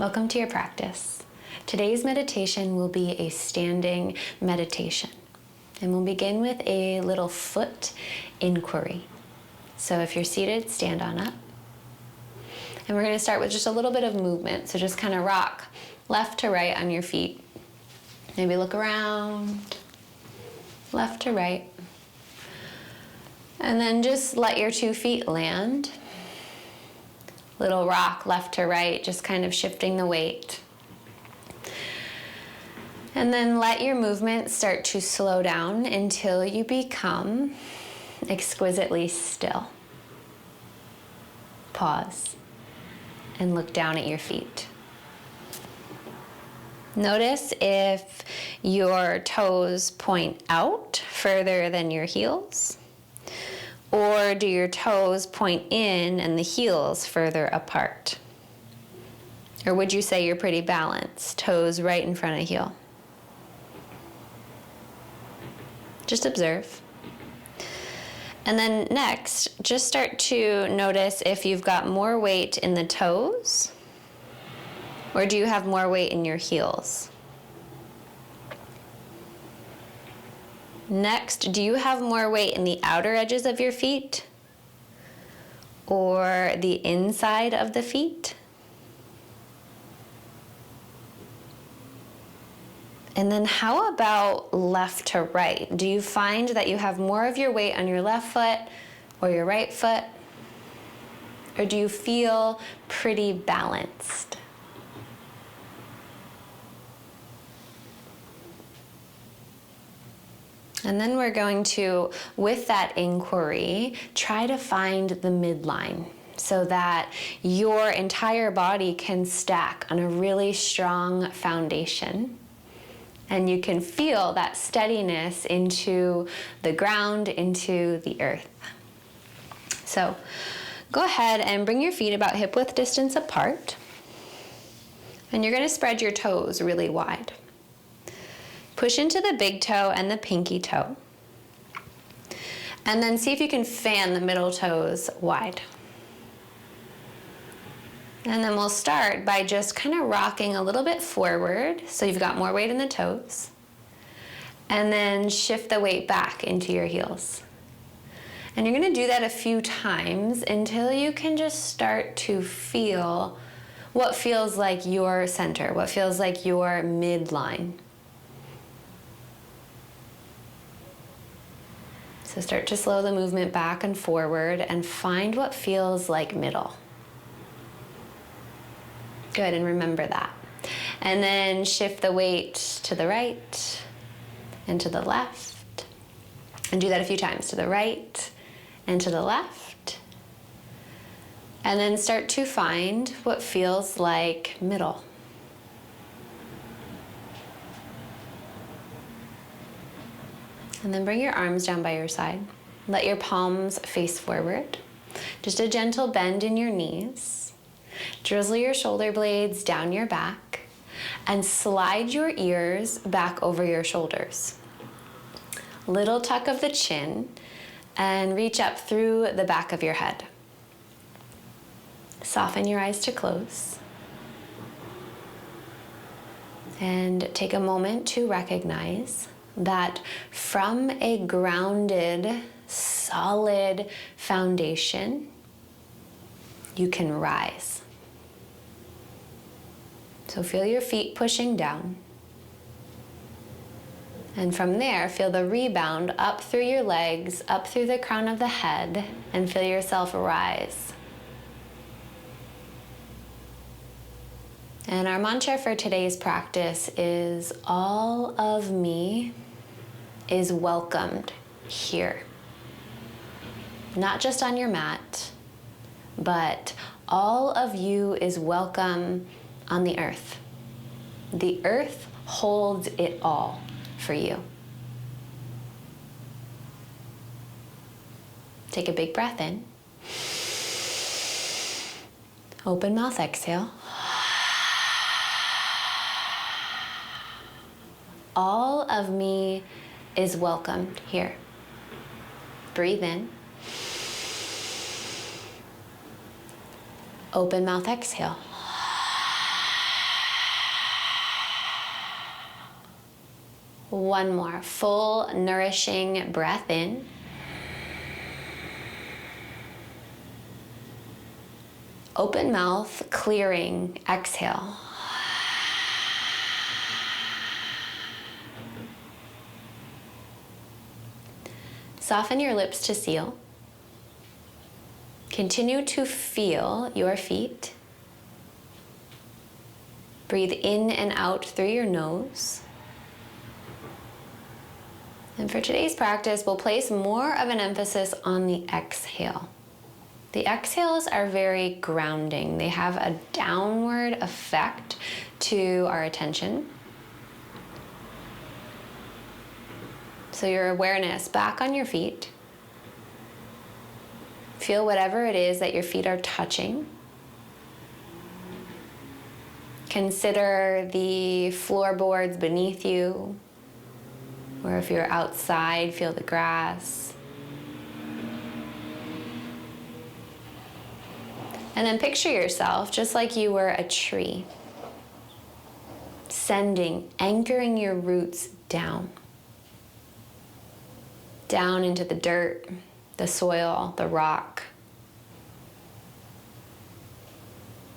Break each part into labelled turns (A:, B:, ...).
A: Welcome to your practice. Today's meditation will be a standing meditation, and we'll begin with a little foot inquiry. So if you're seated, stand on up. And we're going to start with just a little bit of movement. So just kind of rock left to right on your feet. Maybe look around, left to right. And then just let your 2 feet land. Little rock left to right, just kind of shifting the weight. And then let your movement start to slow down until you become exquisitely still. Pause and look down at your feet. Notice if your toes point out further than your heels, or do your toes point in and the heels further apart? Or would you say you're pretty balanced, toes right in front of heel? Just observe. And then next, just start to notice if you've got more weight in the toes, or do you have more weight in your heels? Next, do you have more weight in the outer edges of your feet or the inside of the feet? And then how about left to right? Do you find that you have more of your weight on your left foot or your right foot? Or do you feel pretty balanced? And then we're going to, with that inquiry, try to find the midline so that your entire body can stack on a really strong foundation. And you can feel that steadiness into the ground, into the earth. So go ahead and bring your feet about hip-width distance apart. And you're going to spread your toes really wide. Push into the big toe and the pinky toe. And then see if you can fan the middle toes wide. And then we'll start by just kind of rocking a little bit forward so you've got more weight in the toes. And then shift the weight back into your heels. And you're going to do that a few times until you can just start to feel what feels like your center, what feels like your midline. So start to slow the movement back and forward and find what feels like middle. Good, and remember that. And then shift the weight to the right and to the left. And do that a few times, to the right and to the left. And then start to find what feels like middle. And then bring your arms down by your side. Let your palms face forward. Just a gentle bend in your knees. Drizzle your shoulder blades down your back and slide your ears back over your shoulders. Little tuck of the chin and reach up through the back of your head. Soften your eyes to close. And take a moment to recognize that from a grounded, solid foundation, you can rise. So feel your feet pushing down. And from there, feel the rebound up through your legs, up through the crown of the head, and feel yourself rise. And our mantra for today's practice is, all of me is welcomed here. Not just on your mat, but all of you is welcome on the earth. The earth holds it all for you. Take a big breath in. Open mouth, exhale. All of me is welcomed here. Breathe in. Open mouth, exhale. One more full, nourishing breath in. Open mouth, clearing, exhale. Soften your lips to seal. Continue to feel your feet. Breathe in and out through your nose. And for today's practice, we'll place more of an emphasis on the exhale. The exhales are very grounding. They have a downward effect to our attention. So your awareness back on your feet. Feel whatever it is that your feet are touching. Consider the floorboards beneath you, or if you're outside, feel the grass. And then picture yourself just like you were a tree, anchoring your roots down into the dirt, the soil, the rock.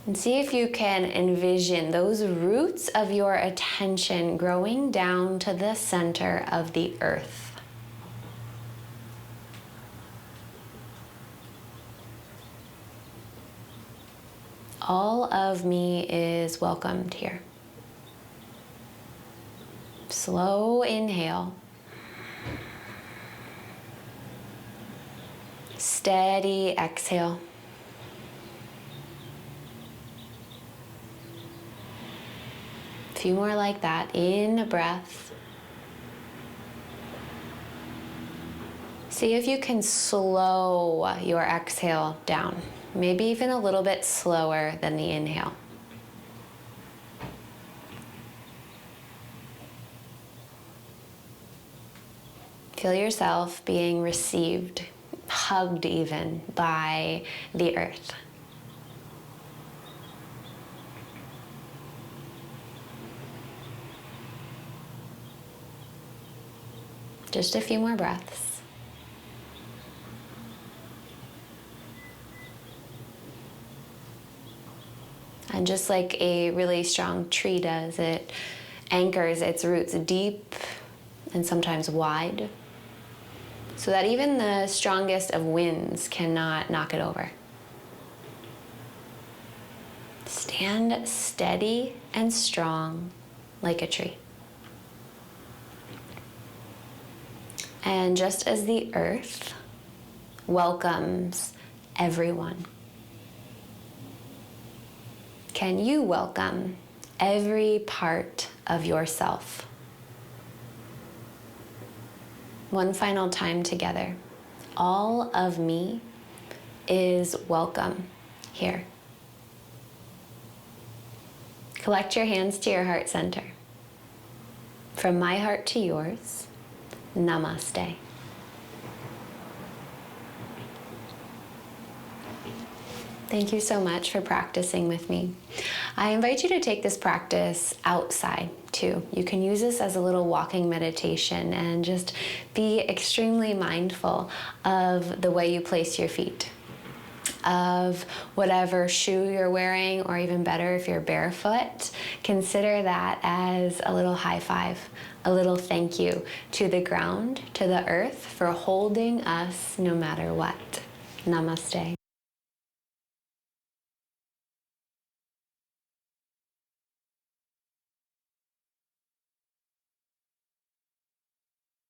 A: And see if you can envision those roots of your attention growing down to the center of the earth. All of me is welcomed here. Slow inhale. Steady exhale. A few more like that. In a breath. See if you can slow your exhale down. Maybe even a little bit slower than the inhale. Feel yourself being received, hugged even by the earth. Just a few more breaths. And just like a really strong tree does, it anchors its roots deep and sometimes wide, so that even the strongest of winds cannot knock it over. Stand steady and strong like a tree. And just as the earth welcomes everyone, can you welcome every part of yourself? One final time together. All of me is welcome here. Collect your hands to your heart center. From my heart to yours, Namaste. Thank you so much for practicing with me. I invite you to take this practice outside too. You can use this as a little walking meditation and just be extremely mindful of the way you place your feet, of whatever shoe you're wearing, or even better, if you're barefoot, consider that as a little high five, a little thank you to the ground, to the earth, for holding us no matter what. Namaste.